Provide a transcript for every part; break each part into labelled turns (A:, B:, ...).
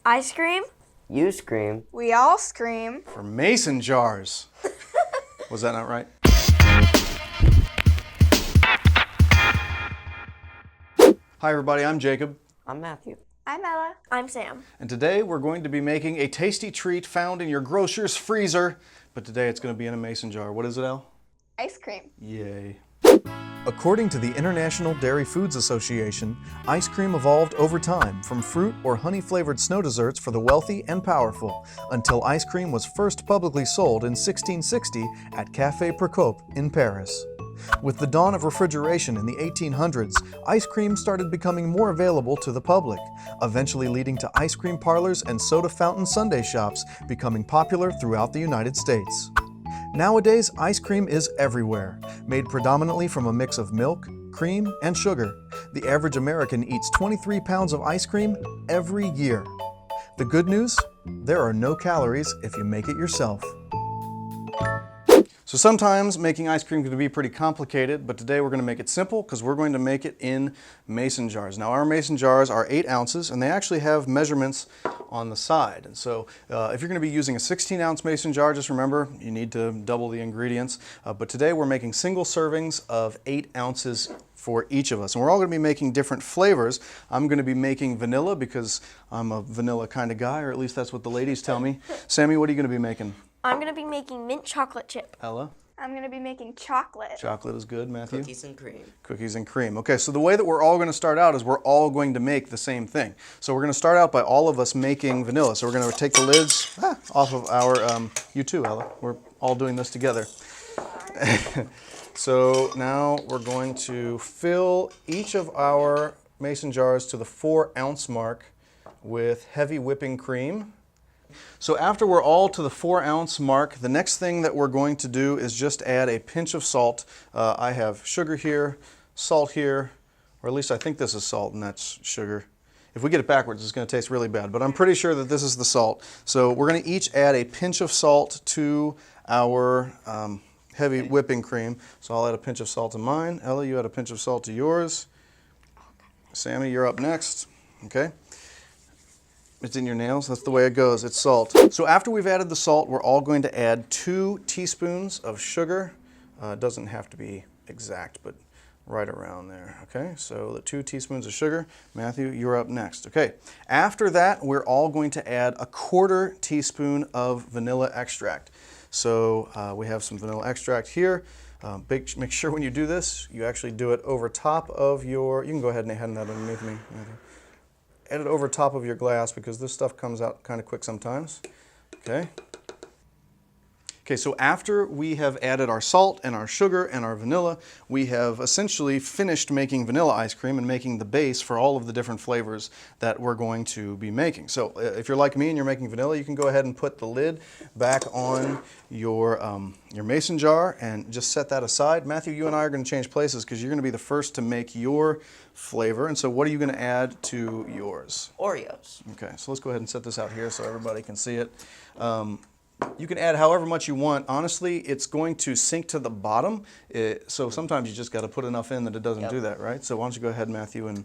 A: I scream.
B: You scream.
C: We all scream.
D: For mason jars. Was that not right? Hi everybody, I'm Jacob.
B: I'm Matthew.
C: I'm Ella.
A: I'm Sam.
D: And today we're going to be making a tasty treat found in your grocer's freezer. But today it's going to be in a mason jar. What is it, Al?
C: Ice cream.
D: Yay. According to the International Dairy Foods Association, ice cream evolved over time from fruit or honey-flavored snow desserts for the wealthy and powerful, until ice cream was first publicly sold in 1660 at Café Procope in Paris. With the dawn of refrigeration in the 1800s, ice cream started becoming more available to the public, eventually leading to ice cream parlors and soda fountain sundae shops becoming popular throughout the United States. Nowadays, ice cream is everywhere, made predominantly from a mix of milk, cream, and sugar. The average American eats 23 pounds of ice cream every year. The good news? There are no calories if you make it yourself. So sometimes making ice cream can be pretty complicated, but today we're going to make it simple because we're going to make it in mason jars. Now our mason jars are 8 ounces and they actually have measurements on the side. And so if you're going to be using a 16-ounce mason jar, just remember you need to double the ingredients. But today we're making single servings of 8 ounces for each of us. And we're all going to be making different flavors. I'm going to be making vanilla because I'm a vanilla kind of guy, or at least that's what the ladies tell me. Sammy, what are you going to be making?
A: I'm going to be making mint chocolate chip.
D: Ella?
C: I'm going to be making chocolate.
D: Chocolate is good, Matthew?
B: Cookies and cream.
D: Cookies and cream. Okay, so the way that we're all going to start out is we're all going to make the same thing. So we're going to start out by all of us making vanilla. So we're going to take the lids off of our, you too, Ella. We're all doing this together. So now we're going to fill each of our mason jars to the 4-ounce mark with heavy whipping cream. So after we're all to the 4-ounce mark, the next thing that we're going to do is just add a pinch of salt. I have sugar here, salt here, or at least I think this is salt and that's sugar. If we get it backwards, it's going to taste really bad, but I'm pretty sure that this is the salt. So we're going to each add a pinch of salt to our heavy whipping cream. So I'll add a pinch of salt to mine. Ella, you add a pinch of salt to yours. Sammy, you're up next. Okay. It's in your nails, that's the way it goes, it's salt. So after we've added the salt, we're all going to add 2 teaspoons of sugar. It doesn't have to be exact, but right around there, okay? So the 2 teaspoons of sugar. Matthew, you're up next, okay? After that, we're all going to add a 1/4 teaspoon of vanilla extract. So we have some vanilla extract here. Make sure when you do this, you actually do it over top of your, you can go ahead and hand that underneath me, Matthew. Add it over top of your glass because this stuff comes out kind of quick sometimes. Okay. Okay, so after we have added our salt and our sugar and our vanilla, we have essentially finished making vanilla ice cream and making the base for all of the different flavors that we're going to be making. So if you're like me and you're making vanilla, you can go ahead and put the lid back on your mason jar and just set that aside. Matthew, you and I are going to change places because you're going to be the first to make your flavor. And so what are you going to add to yours?
B: Oreos.
D: Okay, so let's go ahead and set this out here so everybody can see it. You can add however much you want. Honestly, it's going to sink to the bottom, so sometimes you just got to put enough in that it doesn't do that, right? So why don't you go ahead, Matthew, and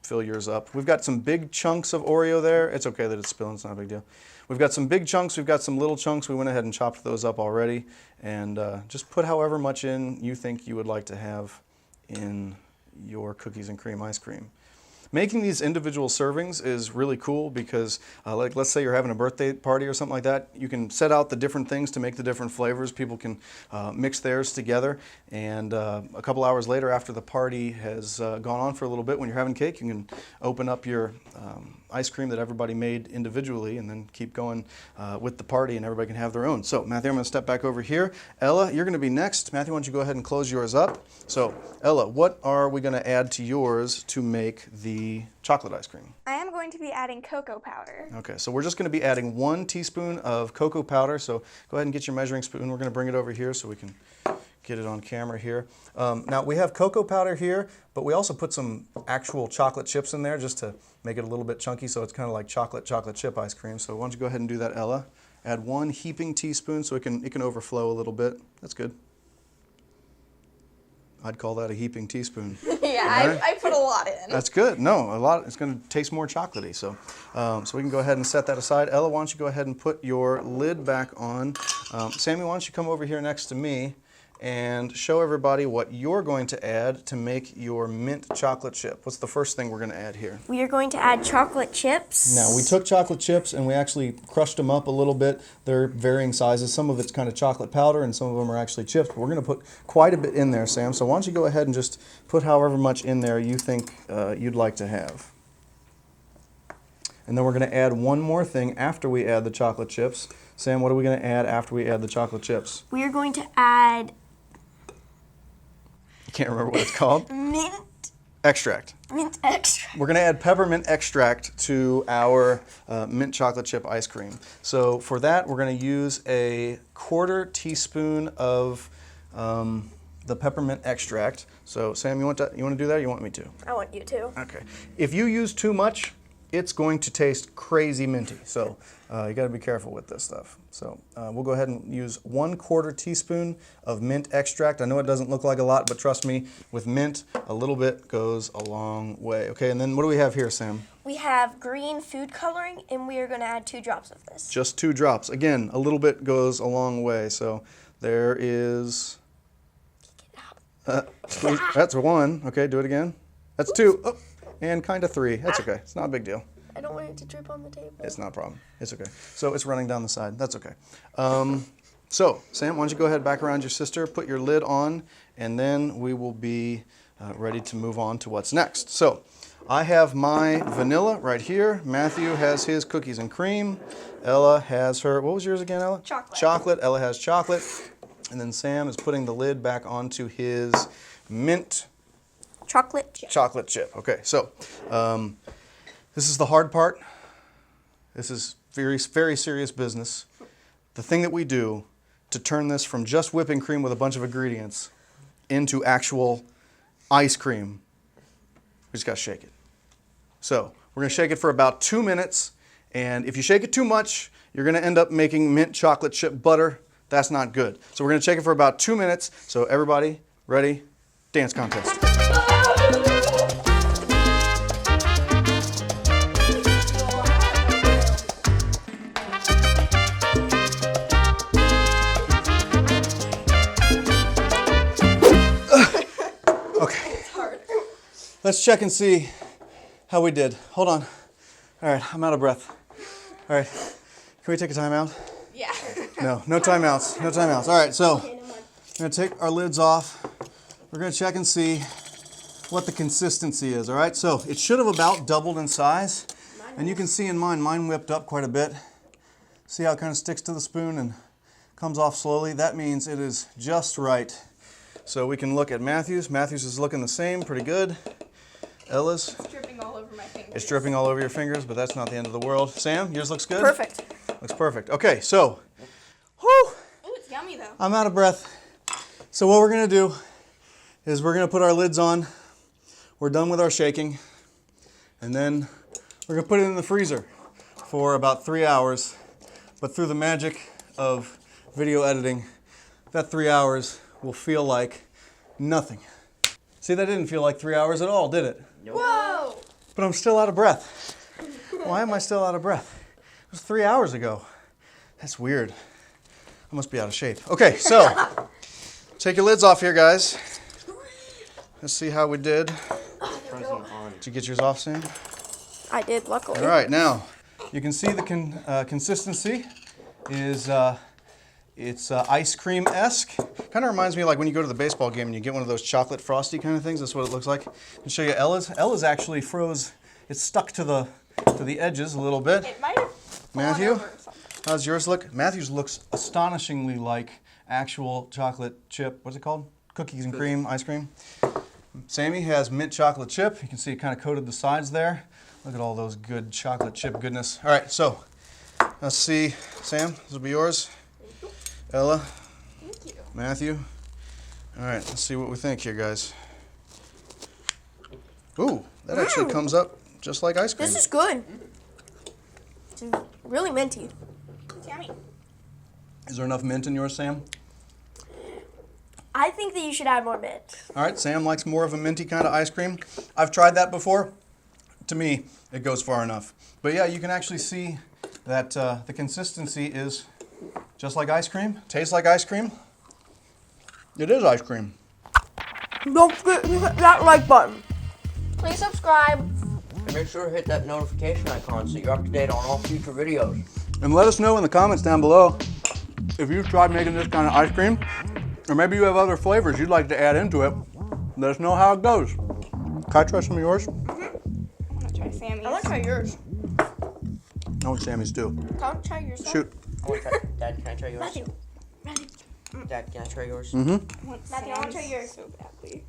D: fill yours up. We've got some big chunks of Oreo there. It's okay that it's spilling, it's not a big deal. We've got some big chunks, we've got some little chunks. We went ahead and chopped those up already. And just put however much in you think you would like to have in your cookies and cream ice cream. Making these individual servings is really cool because, like, let's say you're having a birthday party or something like that. You can set out the different things to make the different flavors. People can mix theirs together, and a couple hours later, after the party has gone on for a little bit, when you're having cake, you can open up your ice cream that everybody made individually, and then keep going with the party, and everybody can have their own. So, Matthew, I'm going to step back over here. Ella, you're going to be next. Matthew, why don't you go ahead and close yours up? So, Ella, what are we going to add to yours to make the chocolate ice cream?
C: I am going to be adding cocoa powder.
D: Okay, so we're just going to be adding 1 teaspoon of cocoa powder. So go ahead and get your measuring spoon. We're going to bring it over here so we can get it on camera here. Now we have cocoa powder here, but we also put some actual chocolate chips in there just to make it a little bit chunky, so it's kind of like chocolate chip ice cream. So why don't you go ahead and do that, Ella? Add 1 heaping teaspoon so it can overflow a little bit. That's good. I'd call that a heaping teaspoon.
C: Yeah, I put a lot in.
D: That's good. No, a lot. It's going to taste more chocolatey. So, so we can go ahead and set that aside. Ella, why don't you go ahead and put your lid back on? Sammy, why don't you come over here next to me and show everybody what you're going to add to make your mint chocolate chip. What's the first thing we're going to add here?
A: We are going to add chocolate chips.
D: Now, we took chocolate chips and we actually crushed them up a little bit. They're varying sizes. Some of it's kind of chocolate powder and some of them are actually chips. But we're going to put quite a bit in there, Sam. So why don't you go ahead and just put however much in there you think you'd like to have. And then we're going to add one more thing after we add the chocolate chips. Sam, what are we going to add after we add the chocolate chips?
A: We are going to add
D: I can't remember what it's called.
A: mint
D: Extract.
A: extract.
D: We're going to add peppermint extract to our mint chocolate chip ice cream. So for that, we're going to use a 1/4 teaspoon of the peppermint extract. So Sam, you want to do that or you want me to?
A: I want you to.
D: Okay. If you use too much, it's going to taste crazy minty. So you got to be careful with this stuff. So we'll go ahead and use 1/4 teaspoon of mint extract. I know it doesn't look like a lot, but trust me, with mint, a little bit goes a long way. Okay, and then what do we have here, Sam?
A: We have green food coloring, and we are going to add 2 drops of this.
D: Just 2 drops. Again, a little bit goes a long way. So there is... that's 1. Okay, do it again. That's 2. Oh, and kind of 3. That's okay. It's not a big deal.
A: I don't want it to drip on the table.
D: It's not a problem. It's okay. So it's running down the side. That's okay. So, Sam, why don't you go ahead back around your sister, put your lid on, and then we will be ready to move on to what's next. So, I have my vanilla right here. Matthew has his cookies and cream. Ella has her, what was yours again, Ella?
C: Chocolate.
D: Chocolate. Ella has chocolate. And then Sam is putting the lid back onto his mint
A: Chocolate chip.
D: chocolate chip. Okay, so this is the hard part. This is very, very serious business. The thing that we do to turn this from just whipping cream with a bunch of ingredients into actual ice cream, we just got to shake it. So we're going to shake it for about 2 minutes, and if you shake it too much, you're going to end up making mint chocolate chip butter. That's not good. So we're going to shake it for about 2 minutes. So everybody, ready? Dance contest. Okay. Let's check and see how we did. Hold on. All right, I'm out of breath. All right, can we take a time out?
C: Yeah.
D: No timeouts, no timeouts. All right, so we're gonna take our lids off. We're gonna check and see what the consistency is, all right? So it should have about doubled in size. And you can see in mine whipped up quite a bit. See how it kind of sticks to the spoon and comes off slowly? That means it is just right. So we can look at Matthew's. Matthew's is looking the same, pretty good. Ella's.
C: It's dripping all over my fingers.
D: It's dripping all over your fingers, but that's not the end of the world. Sam, yours looks good?
A: Perfect.
D: Looks perfect. Okay, so, whew,
C: Ooh, it's yummy though.
D: I'm out of breath. So what we're gonna do is we're gonna put our lids on. We're done with our shaking. And then we're gonna put it in the freezer for about 3 hours. But through the magic of video editing, that 3 hours will feel like nothing. See, that didn't feel like 3 hours at all, did it?
C: Whoa!
D: But I'm still out of breath. Why am I still out of breath? It was 3 hours ago. That's weird. I must be out of shape. Okay, so take your lids off here, guys. Let's see how we did. Did you get yours off, Sam?
A: I did, luckily.
D: All right, now you can see the consistency is it's ice cream-esque. Kind of reminds me of like when you go to the baseball game and you get one of those chocolate frosty kind of things. That's what it looks like. I'll show you Ella's. Ella's actually froze. It's stuck to the edges a little bit.
C: It might have fallen
D: Matthew,
C: over or something.
D: how's yours look? Matthew's looks astonishingly like actual chocolate chip. What's it called? Cookies and cream ice cream. Sammy has mint chocolate chip. You can see it kind of coated the sides there. Look at all those good chocolate chip goodness. All right, so let's see. Sam, this will be yours. Ella.
C: Thank you.
D: Matthew. All right, let's see what we think here, guys. Ooh, that actually comes up just like ice cream.
A: This is good. It's really minty.
C: It's yummy.
D: Is there enough mint in yours, Sam?
A: I think that you should add more mint.
D: All right, Sam likes more of a minty kind of ice cream. I've tried that before. To me, it goes far enough. But yeah, you can actually see that the consistency is just like ice cream. Tastes like ice cream. It is ice cream.
A: Don't forget to hit that like button. Please subscribe.
B: And make sure to hit that notification icon so you're up to date on all future videos.
D: And let us know in the comments down below if you've tried making this kind of ice cream, or maybe you have other flavors you'd like to add into it. Let us know how it goes. Can I try some of yours?
C: I'm gonna try Sammy's.
A: I want to try yours.
D: I want Sammy's too.
A: I want to try yours.
D: Shoot.
B: I wanna try, Dad, can I try yours?
A: Matthew.
B: Dad, can I try yours?
D: Mm-hmm.
C: I want
A: Matthew, I want to try
C: Sammy's
A: yours.
C: so badly.